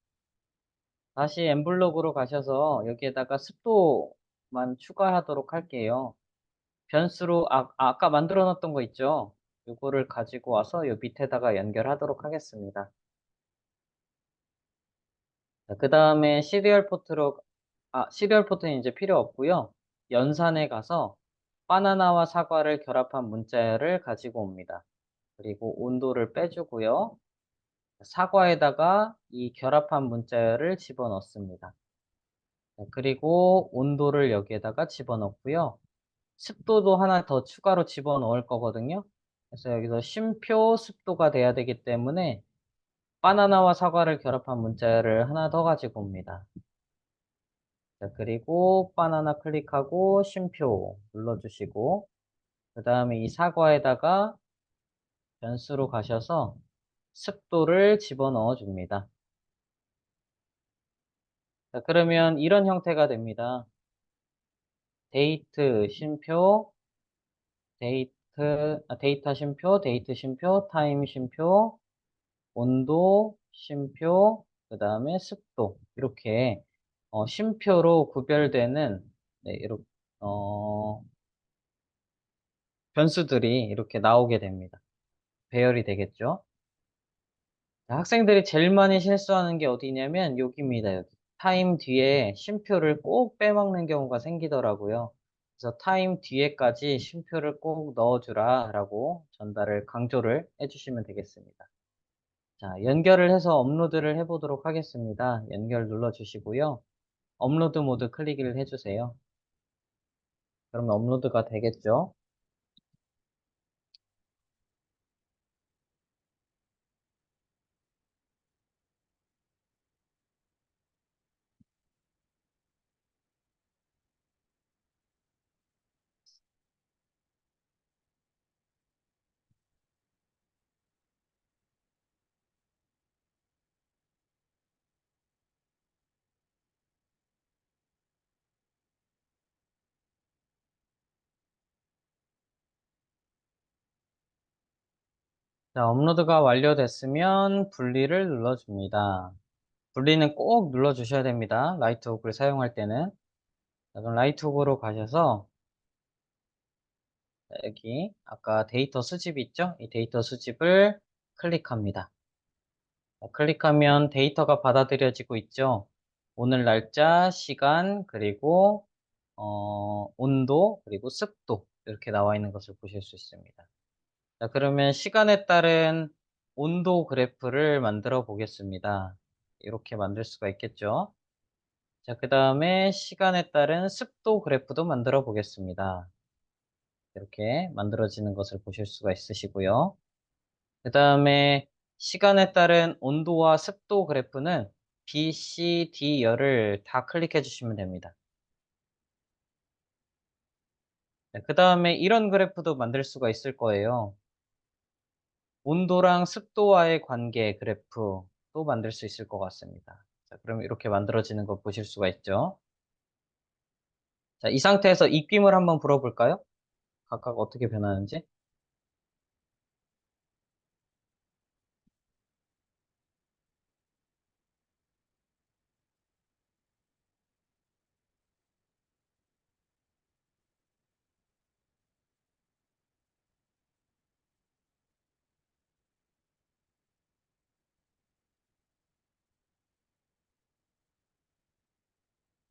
Speaker 1: 다시 엠블록으로 가셔서 여기에다가 습도만 추가하도록 할게요. 변수로 아까 만들어 놨던 거 있죠? 요거를 가지고 와서 요 밑에다가 연결하도록 하겠습니다. 그 다음에 시리얼 포트는 이제 필요 없고요. 연산에 가서 바나나와 사과를 결합한 문자열을 가지고 옵니다. 그리고 온도를 빼주고요. 사과에다가 이 결합한 문자열을 집어넣습니다. 그리고 온도를 여기에다가 집어넣고요. 습도도 하나 더 추가로 집어넣을 거거든요. 그래서 여기서 쉼표 습도가 돼야 되기 때문에 바나나와 사과를 결합한 문자열을 하나 더 가지고 옵니다. 자, 그리고 바나나 클릭하고 쉼표 눌러주시고 그 다음에 이 사과에다가 변수로 가셔서 습도를 집어넣어 줍니다. 자, 그러면 이런 형태가 됩니다. 데이트 쉼표, 데이터 쉼표, 데이트 쉼표, 타임 쉼표, 온도 쉼표, 그 다음에 습도 이렇게 쉼표로 구별되는 네, 이렇게 어, 변수들이 이렇게 나오게 됩니다. 배열이 되겠죠. 학생들이 제일 많이 실수하는 게 어디냐면 여기입니다. 여기. 타임 뒤에 쉼표를 꼭 빼먹는 경우가 생기더라고요. 그래서 타임 뒤에까지 쉼표를 꼭 넣어주라 라고 전달을 강조를 해주시면 되겠습니다. 자, 연결을 해서 업로드를 해보도록 하겠습니다. 연결 눌러주시고요. 업로드 모드 클릭을 해주세요. 그러면 업로드가 되겠죠. 자, 업로드가 완료됐으면 분리를 눌러줍니다. 분리는 꼭 눌러주셔야 됩니다. 라이트호크를 사용할 때는. 자, 그럼 라이트호크로 가셔서 여기 아까 데이터 수집 있죠? 이 데이터 수집을 클릭합니다. 자, 클릭하면 데이터가 받아들여지고 있죠? 오늘 날짜, 시간, 그리고 온도, 그리고 습도 이렇게 나와 있는 것을 보실 수 있습니다. 자, 그러면 시간에 따른 온도 그래프를 만들어 보겠습니다. 이렇게 만들 수가 있겠죠? 자, 그 다음에 시간에 따른 습도 그래프도 만들어 보겠습니다. 이렇게 만들어지는 것을 보실 수가 있으시고요. 그 다음에 시간에 따른 온도와 습도 그래프는 B, C, D 열을 다 클릭해 주시면 됩니다. 그 다음에 이런 그래프도 만들 수가 있을 거예요. 온도랑 습도와의 관계 그래프도 만들 수 있을 것 같습니다. 자, 그럼 이렇게 만들어지는 거 보실 수가 있죠. 자, 이 상태에서 입김을 한번 불어볼까요? 각각 어떻게 변하는지.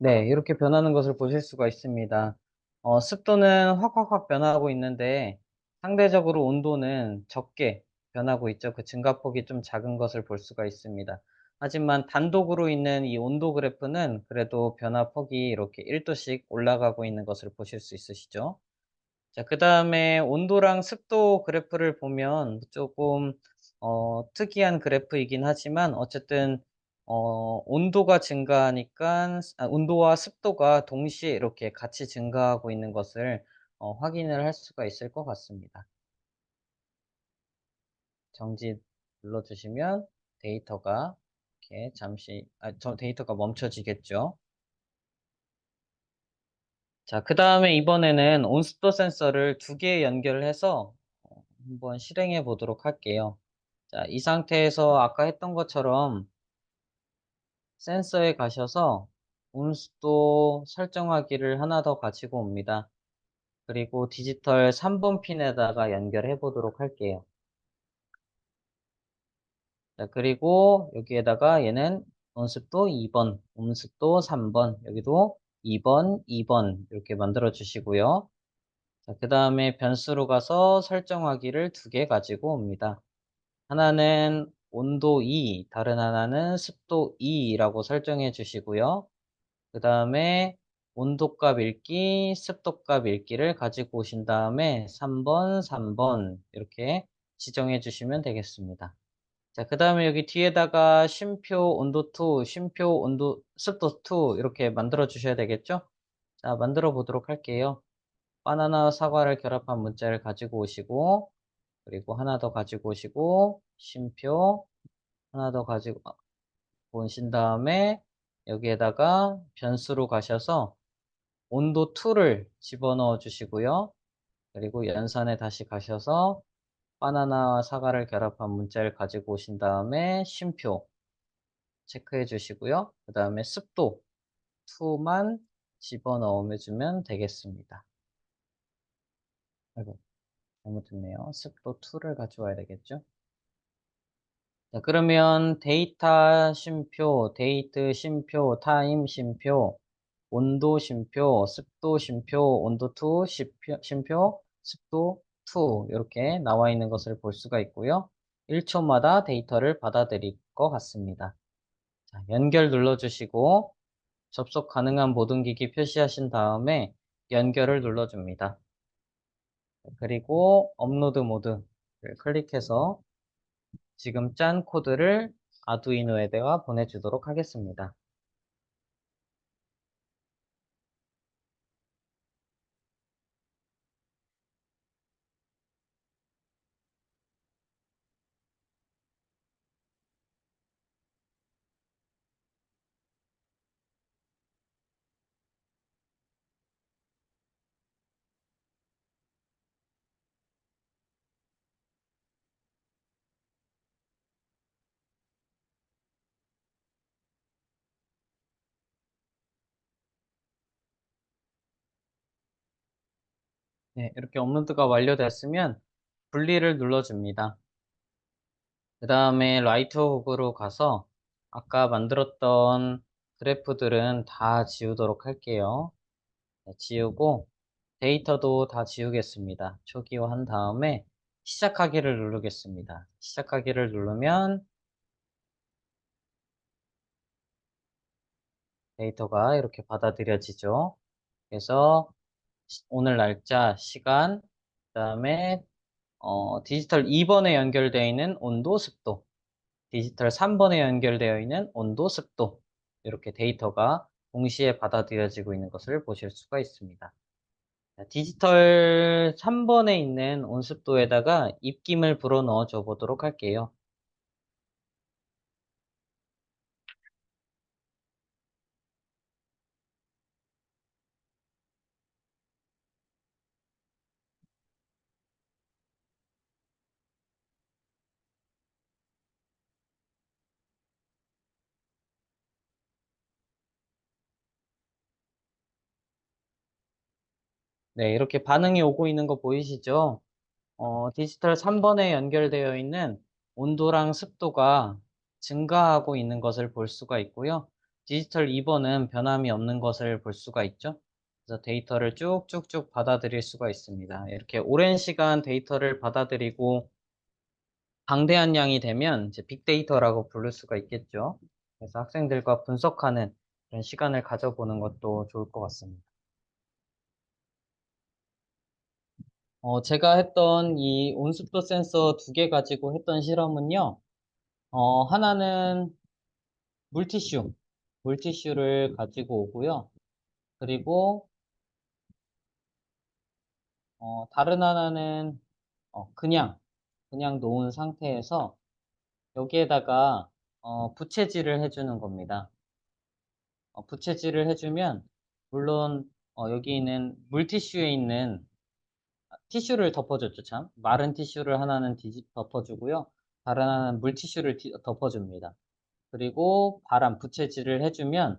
Speaker 1: 네, 이렇게 변하는 것을 보실 수가 있습니다. 습도는 확확확 변하고 있는데 상대적으로 온도는 적게 변하고 있죠. 그 증가폭이 좀 작은 것을 볼 수가 있습니다. 하지만 단독으로 있는 이 온도 그래프는 그래도 변화폭이 이렇게 1도씩 올라가고 있는 것을 보실 수 있으시죠. 자, 그 다음에 온도랑 습도 그래프를 보면 조금 특이한 그래프이긴 하지만 어쨌든 온도가 증가하니까 온도와 습도가 동시에 이렇게 같이 증가하고 있는 것을 확인을 할 수가 있을 것 같습니다. 정지 눌러주시면 데이터가 이렇게 잠시 저 데이터가 멈춰지겠죠. 자, 그 다음에 이번에는 온습도 센서를 두 개 연결을 해서 한번 실행해 보도록 할게요. 자, 이 상태에서 아까 했던 것처럼 센서에 가셔서 온습도 설정하기를 하나 더 가지고 옵니다. 그리고 디지털 3번 핀에다가 연결해 보도록 할게요. 자, 그리고 여기에다가 얘는 온습도 2번, 온습도 3번, 여기도 2번, 2번 이렇게 만들어 주시고요. 자, 그 다음에 변수로 가서 설정하기를 두 개 가지고 옵니다. 하나는 온도 2, 다른 하나는 습도 2라고 설정해 주시고요. 그 다음에 온도값 읽기, 습도값 읽기를 가지고 오신 다음에 3번, 3번 이렇게 지정해 주시면 되겠습니다. 자, 그 다음에 여기 뒤에다가 쉼표 온도 2, 쉼표 온도 습도 2 이렇게 만들어 주셔야 되겠죠? 자, 만들어 보도록 할게요. 바나나 사과를 결합한 문자를 가지고 오시고 그리고 하나 더 가지고 오시고 쉼표 하나 더 가지고 오신 다음에 여기에다가 변수로 가셔서 온도 2를 집어넣어 주시고요. 그리고 연산에 다시 가셔서 바나나와 사과를 결합한 문자를 가지고 오신 다음에 쉼표 체크해 주시고요. 그 다음에 습도 2만 집어넣어 주면 되겠습니다. 아이고, 잘못했네요. 습도 2를 가져와야 되겠죠? 자, 그러면 데이터 쉼표, 데이트 쉼표, 타임 쉼표, 온도 쉼표, 습도 쉼표, 온도 2 쉼표, 습도 2 이렇게 나와 있는 것을 볼 수가 있고요. 1초마다 데이터를 받아들일 것 같습니다. 자, 연결 눌러주시고 접속 가능한 모든 기기 표시하신 다음에 연결을 눌러줍니다. 그리고 업로드 모드를 클릭해서 지금 짠 코드를 아두이노에다가 보내주도록 하겠습니다. 네, 이렇게 업로드가 완료됐으면 분리를 눌러줍니다. 그 다음에 라이트호그로 가서 아까 만들었던 그래프들은 다 지우도록 할게요. 네, 지우고 데이터도 다 지우겠습니다. 초기화한 다음에 시작하기를 누르겠습니다. 시작하기를 누르면 데이터가 이렇게 받아들여지죠. 그래서 오늘 날짜, 시간, 그다음에 디지털 2번에 연결되어 있는 온도, 습도, 디지털 3번에 연결되어 있는 온도, 습도 이렇게 데이터가 동시에 받아들여지고 있는 것을 보실 수가 있습니다. 자, 디지털 3번에 있는 온습도에다가 입김을 불어 넣어 줘 보도록 할게요. 네, 이렇게 반응이 오고 있는 거 보이시죠? 디지털 3번에 연결되어 있는 온도랑 습도가 증가하고 있는 것을 볼 수가 있고요. 디지털 2번은 변함이 없는 것을 볼 수가 있죠. 그래서 데이터를 쭉쭉쭉 받아들일 수가 있습니다. 이렇게 오랜 시간 데이터를 받아들이고 방대한 양이 되면 이제 빅데이터라고 부를 수가 있겠죠. 그래서 학생들과 분석하는 그런 시간을 가져보는 것도 좋을 것 같습니다. 제가 했던 이 온습도 센서 2개 가지고 했던 실험은요. 하나는 물티슈, 물티슈를 가지고 오고요. 그리고 다른 하나는 그냥 놓은 상태에서 여기에다가 부채질을 해주는 겁니다. 부채질을 해주면 물론 여기 있는 물티슈에 있는 티슈를 덮어줬죠, 참. 마른 티슈를 하나는 덮어주고요. 다른 하나는 물티슈를 덮어줍니다. 그리고 바람, 부채질을 해주면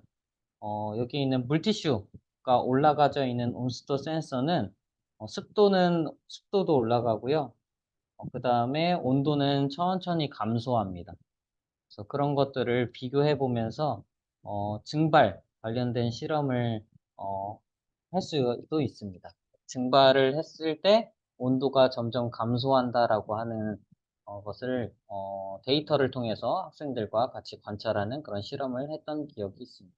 Speaker 1: 여기 있는 물티슈가 올라가져 있는 온습도 센서는 습도도 올라가고요. 그 다음에 온도는 천천히 감소합니다. 그래서 그런 것들을 비교해 보면서 증발 관련된 실험을 할 수도 있습니다. 증발을 했을 때 온도가 점점 감소한다라고 하는 것을 데이터를 통해서 학생들과 같이 관찰하는 그런 실험을 했던 기억이 있습니다.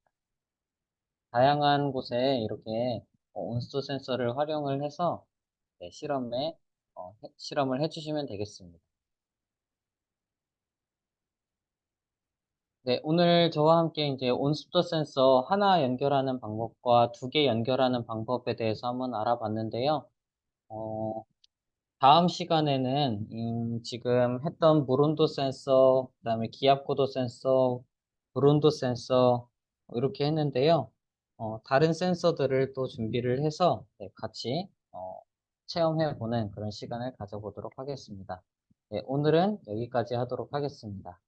Speaker 1: 다양한 곳에 이렇게 온수도 센서를 활용을 해서 네, 실험을 해주시면 되겠습니다. 네, 오늘 저와 함께 이제 온습도 센서 하나 연결하는 방법과 2개 연결하는 방법에 대해서 한번 알아봤는데요. 어, 다음 시간에는 지금 했던 물온도 센서, 그다음에 기압고도 센서, 물온도 센서 이렇게 했는데요. 다른 센서들을 또 준비를 해서 네, 같이 체험해보는 그런 시간을 가져보도록 하겠습니다. 네, 오늘은 여기까지 하도록 하겠습니다.